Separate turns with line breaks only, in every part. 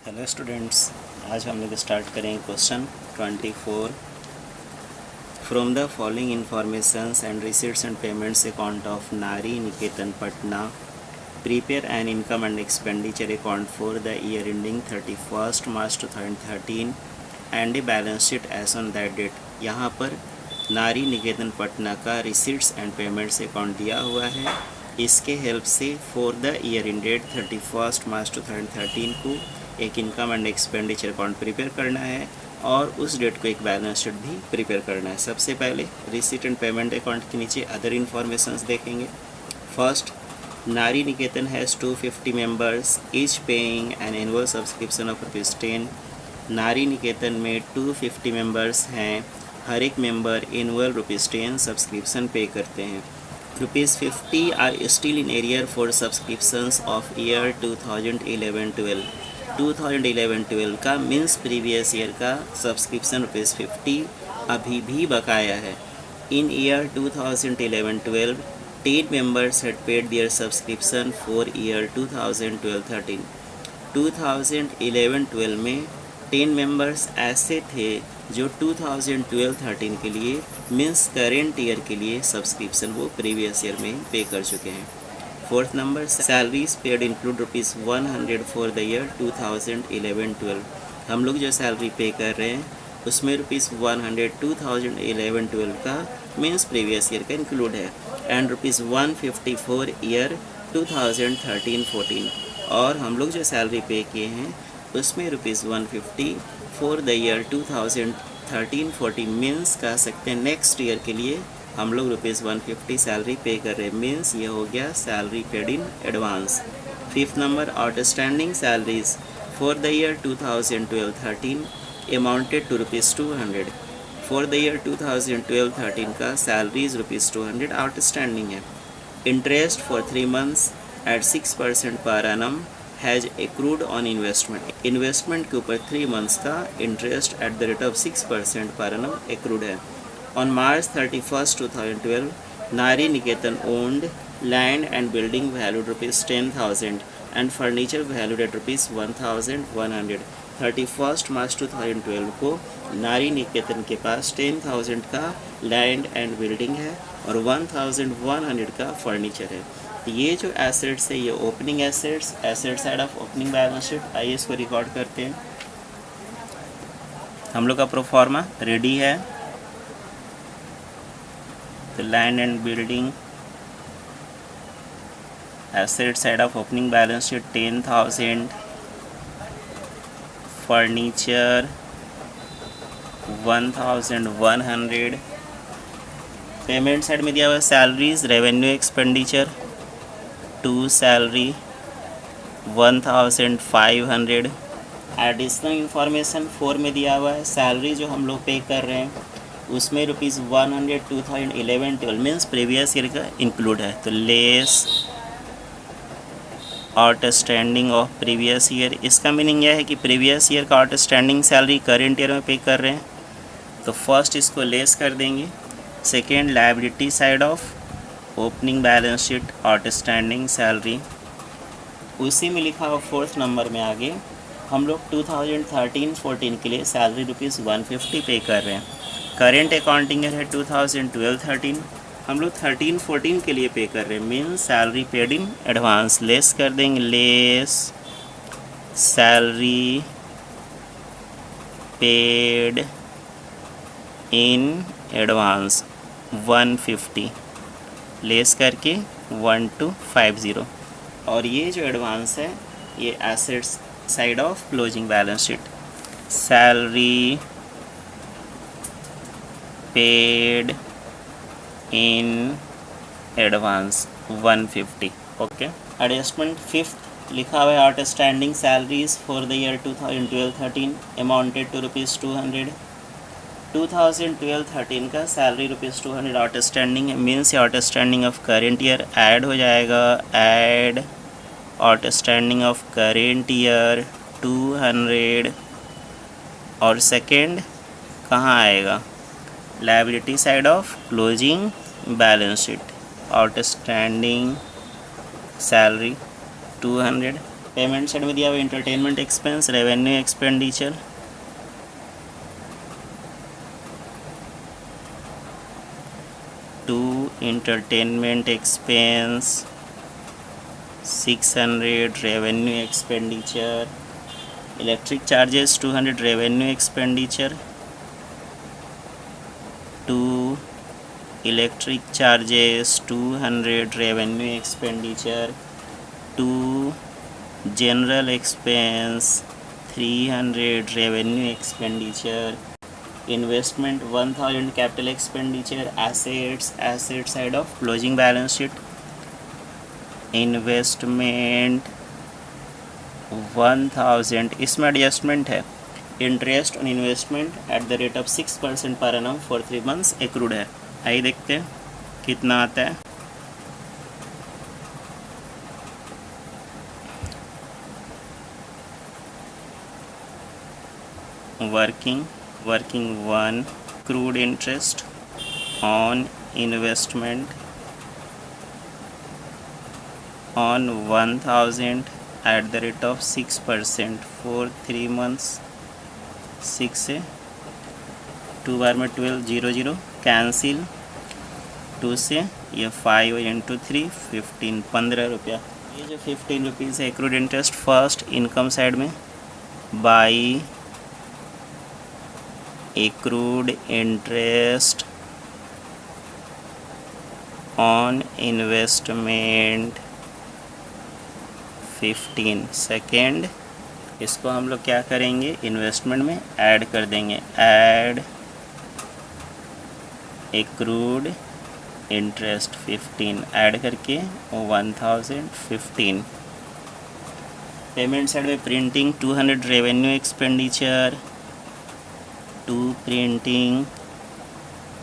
Hello students, आज हम लोग स्टार्ट करेंगे question 24। From the following informations and receipts and payments account of Nari Niketan Patna, prepare an income and expenditure account for the year ending 31 March 2013 and a balance sheet as on that date. यहाँ पर नारी निकेतन पटना का receipts and payments account दिया हुआ है। इसके help से for the year ended 31 March 2013 को एक income and expenditure account prepare करना है और उस डेट को एक बैलेंस शीट भी प्रिपेयर करना है। सबसे पहले रिसीट एंड पेमेंट अकाउंट के नीचे अदर इन्फॉर्मेशंस देखेंगे। First, Nari Niketan has 250 members each paying an annual subscription of ₹10। Nari निकेतन में 250 मेंबर्स हैं, हर एक मेंबर एनुअल ₹10 सब्सक्रिप्शन पे करते हैं। ₹50 are still in arrear for subscriptions of year 2011-12। 2011-12 का मीन्स प्रीवियस ईयर का सब्सक्रिप्शन ₹50 अभी भी बकाया है। In year 2011-12 10 members had paid their subscription for year 2012-13। 2011-12 में 10 मेंबर्स ऐसे थे जो 2012-13 के लिए मीन्स करेंट ईयर के लिए सब्सक्रिप्शन वो प्रीवियस ईयर में पे कर चुके हैं। Fourth number, salaries paid include ₹100 for the year 2011-12। हम लोग जो सैलरी पे कर रहे हैं उसमें ₹100 2011-12 का मीन्स प्रीवियस ईयर का इंक्लूड है एंड ₹150 फॉर ईयर 2013-14। और हम लोग जो सैलरी पे किए हैं उसमें ₹150 फॉर द ईयर 2013-14 मीन्स कह सकते हैं नेक्स्ट ईयर के लिए हम लोग ₹150 सैलरी पे कर रहे हैं, मीन्स ये हो गया salary paid in advance. Fifth number, outstanding salaries for the year 2012-13 amounted to ₹200। For the year 2012-13 का सैलरीज ₹200 आउटस्टैंडिंग है। Interest for 3 months at 6% per annum has accrued on investment. Investment के ऊपर 3 months का interest at the rate of 6% per annum accrued है। On March 31, 2012, Nari Niketan owned land and building valued ₹10,000 and furniture valued at ₹1,100। 31 मार्च 2012 को नारी निकेतन के पास 10,000 का land and building है और 1,100 का फर्नीचर है। ये जो एसेट्स है ये opening assets, asset side of opening balance sheet. आइए इसको रिकॉर्ड करते हैं। हम लोग का प्रोफार्मा रेडी है। तो land and building asset side of opening balance sheet 10,000, furniture 1,100। Payment side में दिया हुआ salaries, revenue expenditure 2 salary 1,500। Additional information 4 में दिया हुआ है सैलरी जो हम लोग पे कर रहे हैं उसमें ₹100 2011-12 मीन्स प्रीवियस ईयर का इंक्लूड है। तो less outstanding of previous year, इसका मीनिंग यह है कि प्रीवियस ईयर का आउटस्टैंडिंग सैलरी करेंट ईयर में पे कर रहे हैं, तो फर्स्ट इसको लेस कर देंगे। Second, liability side of opening balance sheet outstanding salary, उसी में लिखा हुआ 4th नंबर में आगे हम लोग 2013-14 के लिए सैलरी ₹150 पे कर रहे हैं। करेंट अकाउंटिंग ईयर है 2012-13, हम लोग 13-14 के लिए पे कर रहे हैं, means salary paid in advance. Less कर देंगे, less salary paid in advance 150, less करके 1250। और ये जो एडवांस है ये assets side of closing balance sheet. Salary paid in advance 150। Okay, adjustment 5th लिखा हुआ है outstanding salaries for the year 2012-13 amounted to ₹200। 2012-13 का सैलरी ₹200 आउटस्टैंडिंग है, means outstanding of current year add हो जाएगा। Add outstanding of current year 200 और second कहाँ आएगा, liability side of closing balance sheet outstanding salary 200, payment side में दिया हुआ entertainment expense, revenue expenditure, to entertainment expense 600 revenue expenditure, electric charges 200 revenue expenditure, to electric charges 200 revenue expenditure, to general expense 300 revenue expenditure, investment 1000 capital expenditure, assets side of closing balance sheet, investment 1000, इसमें adjustment है, interest on investment at the rate of 6% पर annum for 3 months accrued है। आइए देखते हैं कितना आता है। Working 1 crude interest on investment on 1000 eight the rate of 6% for 3 months। 6 से 2 बार में 12 0 0 कैंसिल, 2 से ये 5 इंटू 3 15 15 रुपया। ये जो 15 रुपीज़ है accrued interest first income side में by accrued interest on investment 15 second. इसको हम लोग क्या करेंगे, इन्वेस्टमेंट में ऐड कर देंगे, ऐड एक्रूड इंटरेस्ट 15 ऐड करके 1015। पेमेंट साइड में printing 200 revenue expenditure, to printing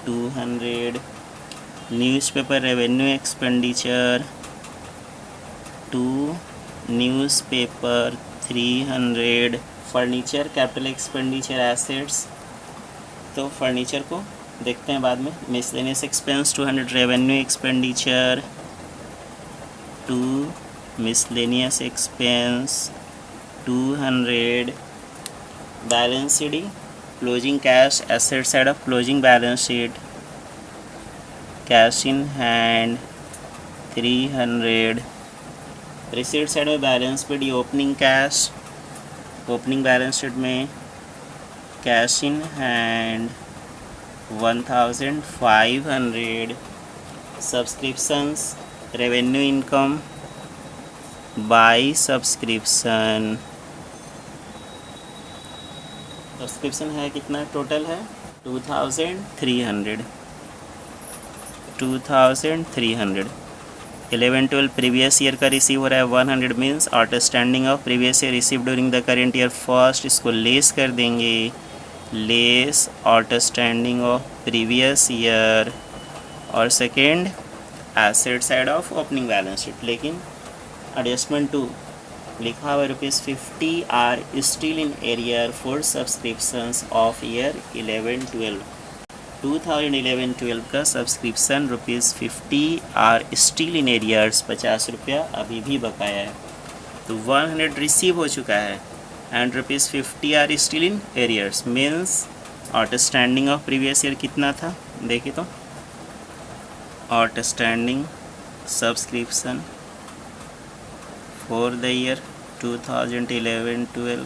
200, newspaper revenue expenditure, to newspaper 300, furniture capital expenditure assets, तो फर्नीचर को देखते हैं बाद में। Miscellaneous expense 200 revenue expenditure, to miscellaneous expense 200, balance sheet closing cash asset side of closing balance sheet, cash in hand 300, receipt side में balance sheet opening cash, opening balance sheet में cash in hand 1500, subscriptions revenue income by subscription, subscription है कितना total है 2300। 11-12 previous year का receive हो रहा है 100 means outstanding of previous year receive during the current year. First इसको less कर देंगे, less outstanding of previous year, और second asset side of opening balance sheet. लेकिन एडजस्टमेंट 2 लिखा हुआ ₹50 are still in arrear for subscriptions of year 11-12। 2011-12 का subscription ₹50 are still in arrears, 50 रुपया अभी भी बकाया है। तो 100 रिसीव हो चुका है and ₹50 are still in arrears means outstanding of previous year कितना था देखिए तो, outstanding subscription for the year 2011-12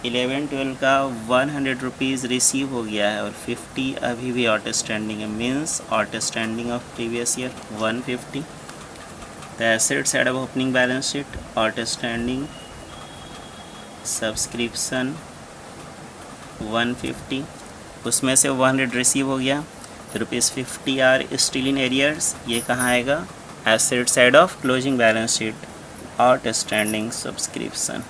11-12 का 100 रुपीज़ रिसीव हो गया है और 50 अभी भी आउटस्टैंडिंग है means outstanding of previous year 150। The asset side of opening balance sheet outstanding subscription 150, उसमें से 100 रिसीव हो गया, ₹50 आर स्टिल इन एरियर्स, ये कहाँ आएगा asset side of closing balance sheet outstanding subscription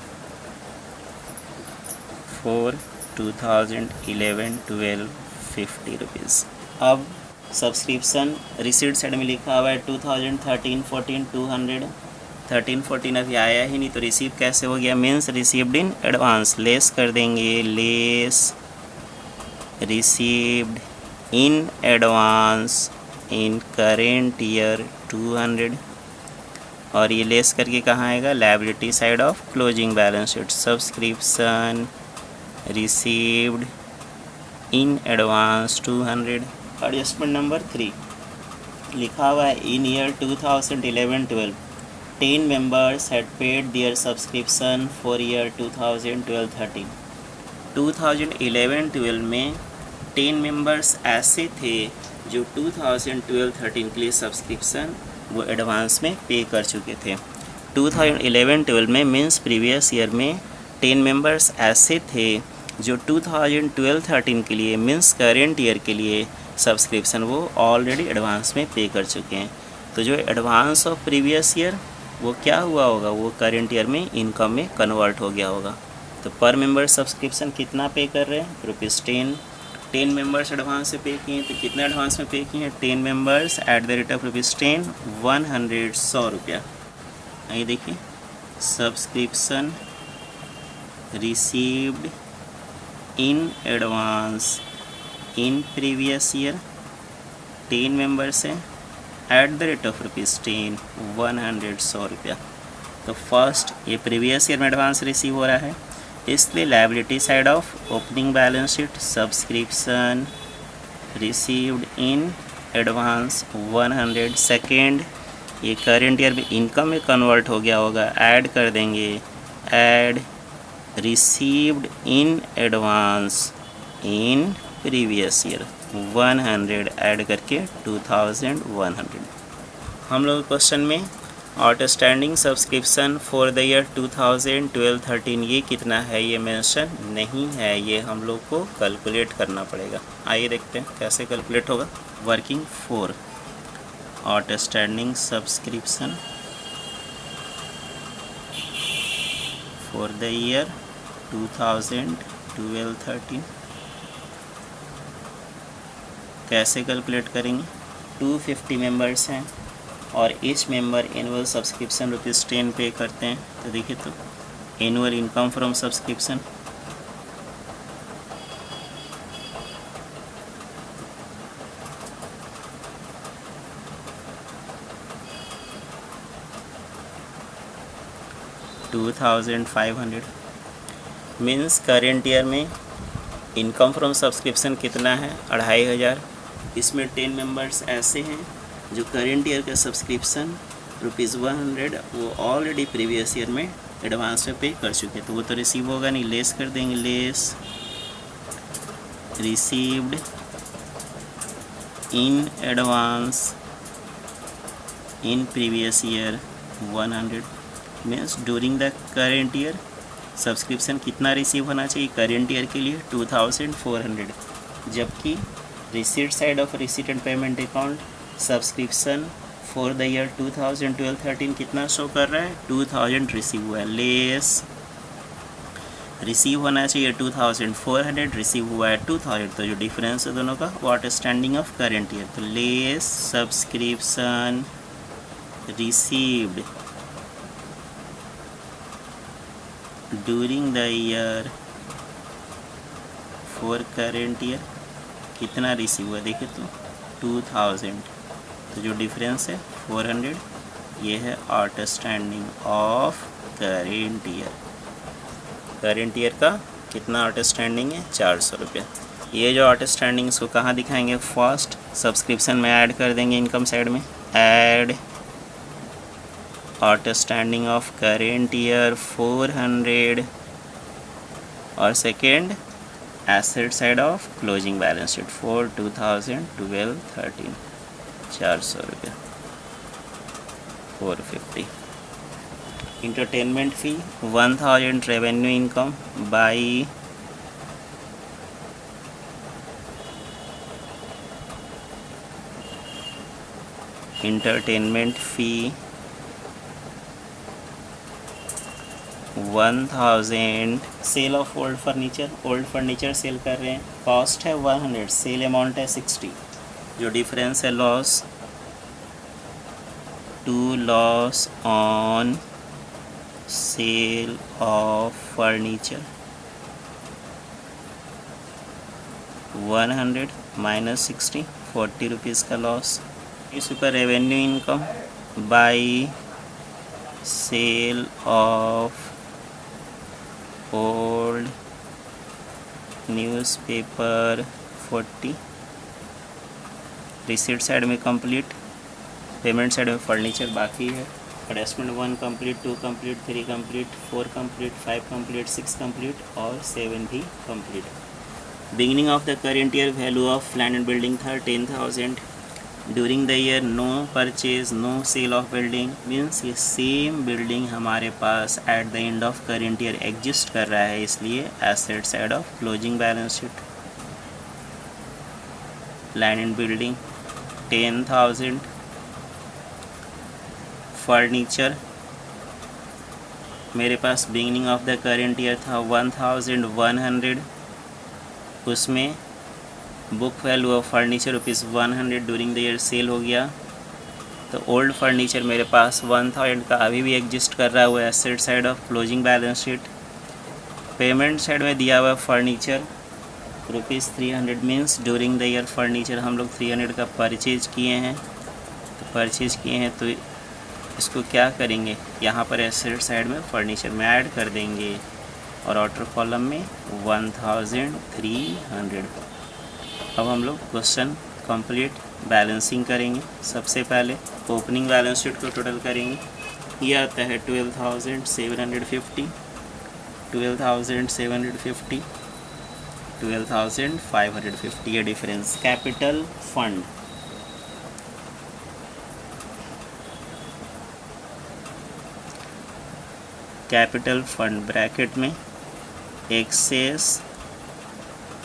for 2011-12 50 rupees. अब सब्सक्रिप्शन रिसीट साइड में लिखा हुआ है 2013-14 200, 13-14 अभी आया ही नहीं तो रिसीव कैसे हो गया means received in advance, less कर देंगे, less received in advance in current year 200, और ये लेस करके कहाँ आएगा, liability side of closing balance sheet. Subscription received in advance 200। Adjustment number 3 लिखा हुआ है, in year 2011-12 10 members had paid their subscription for year 2012-13। 2011-12 में 10 मेंबर्स ऐसे थे जो 2012-13 के लिए सब्सक्रिप्शन वो एडवांस में पे कर चुके थे। 2011-12 में मीन्स प्रीवियस ईयर में 10 मेंबर्स ऐसे थे जो 2012-13 के लिए मीन्स करेंट ईयर के लिए सब्सक्रिप्शन वो ऑलरेडी एडवांस में पे कर चुके हैं। तो जो एडवांस ऑफ प्रीवियस ईयर वो क्या हुआ होगा, वो करेंट ईयर में इनकम में कन्वर्ट हो गया होगा। तो पर मेंबर सब्सक्रिप्शन कितना पे कर रहे हैं, ₹10। 10 मेंबर्स एडवांस से पे किए, तो कितना एडवांस में पे किए हैं, 10 members eight the rate of ₹10, 100 रुपया। आइए देखिए, subscription received in advance in previous year 10 members हैं एट द रेट ऑफ ₹10, 100 रुपया। तो फर्स्ट ये प्रीवियस ईयर में एडवांस रिसीव हो रहा है, इसलिए liability side of opening balance sheet subscription received in advance 100। Second ये करेंट ईयर में इनकम में कन्वर्ट हो गया होगा, ऐड कर देंगे, add received in advance in previous year 100 add करके 2100। हम लोग क्वेश्चन में outstanding subscription for the year 2012-13 ये कितना है ये मेंशन नहीं है, ये हम लोग को कैलकुलेट करना पड़ेगा। आइए देखते हैं कैसे कैलकुलेट होगा। Working for outstanding subscription for the year 2012-13 कैसे कैलकुलेट करेंगे। 250 मेंबर्स हैं और ईच मेंबर एनुअल सब्सक्रिप्शन ₹10 पे करते हैं। तो देखिए, तो annual income from subscription $2500 means current year में इनकम फ्रॉम सब्सक्रिप्शन कितना है, 2500। इसमें 10 मेंबर्स ऐसे हैं जो करेंट ईयर का सब्सक्रिप्शन ₹100 वो ऑलरेडी प्रीवियस ईयर में एडवांस में पे कर चुके, तो वो तो रिसीव होगा नहीं, लेस कर देंगे, less received in advance in previous year 100 means during the current year subscription कितना रिसीव होना चाहिए करेंट ईयर के लिए 2400, जबकि receipt side of receipt and payment account subscription for the year 2012-13 कितना शो कर रहा है, 2000 रिसीव हुआ है, लेस रिसीव होना चाहिए 2400, रिसीव हुआ है 2000, तो जो डिफरेंस है दोनों का वो आउटस्टैंडिंग ऑफ करेंट ईयर, तो less subscription received during the year for current year कितना रिसीव हुआ, देखिए तो 2000, तो जो डिफरेंस है 400, ये है outstanding of current year. Current year का कितना आउटस्टैंडिंग है, 400 रुपया। ये जो आउटस्टैंडिंग इसको कहाँ दिखाएंगे, फर्स्ट सब्सक्रिप्शन में ऐड कर देंगे, इनकम साइड में add outstanding of current year 400 और second asset side of closing balance sheet for 2012-13 400 रुपया 450। Entertainment fee 1000 revenue income by entertainment fee 1000 sale of old furniture sale कर रहे हैं, कॉस्ट है 100, सेल अमाउंट है 60, जो डिफरेंस है loss to loss on sale of furniture 100 minus 60 40 rupees का loss. इस ऊपर revenue income by sale of old newspaper 40। Receipt side में कंप्लीट, पेमेंट साइड में फर्नीचर बाकी है। Adjustment 1 complete, 2 complete, 3 complete, 4 complete, 5 complete, 6 complete और 7 भी complete. Beginning of the current year value of land and building था 10,000। During the year no purchase no sale of building, means ये same building हमारे पास at the end of current year exist कर रहा है, इसलिए asset side of closing balance sheet. Land and building 10,000। Furniture मेरे पास beginning of the current year था 1,100, उसमें book value of furniture ₹100 during the year sale हो गया, तो ओल्ड फर्नीचर मेरे पास 1,000 का अभी भी एग्जिस्ट कर रहा है, वो asset side of closing balance sheet. Payment side में दिया हुआ furniture ₹300, means during the year furniture हम लोग 300 का परचेज किए हैं, तो इसको क्या करेंगे, यहाँ पर एसेट साइड में फर्नीचर में ऐड कर देंगे और आउटर कॉलम में 1,300। अब हम लोग क्वेश्चन कंप्लीट बैलेंसिंग करेंगे। सबसे पहले ओपनिंग बैलेंस शीट को टोटल करेंगे, ये आता है 12,750, 12,750, 12,550, ये डिफरेंस। कैपिटल फंड ब्रैकेट में excess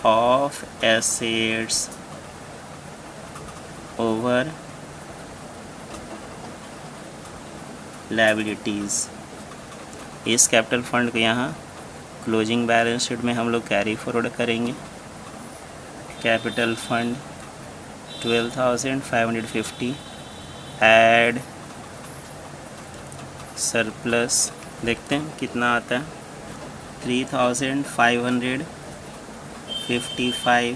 of assets over liabilities. इस कैपिटल फंड को यहाँ क्लोजिंग बैलेंस शीट में हम लोग कैरी फॉरवर्ड करेंगे। कैपिटल फंड 12,550 ऐड सरप्लस, देखते हैं कितना आता है, 3,555,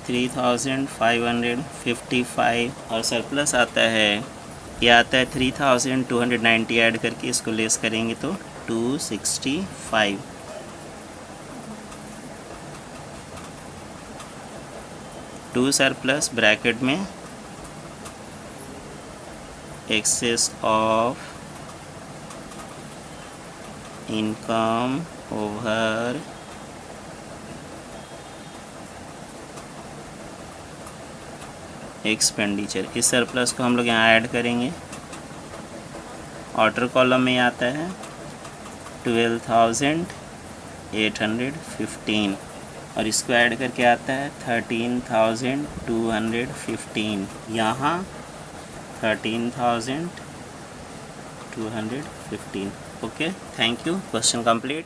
3,555 और सरप्लस आता है, ये आता है 3,290, ऐड करके इसको लेस करेंगे तो 265। टू सरप्लस ब्रैकेट में excess of income over expenditure. इस सरप्लस को हम लोग यहाँ ऐड करेंगे। आउटर कॉलम में आता है 12,815 और इसको ऐड करके आता है 13,215, यहाँ 13,215। Okay, thank you. Question complete.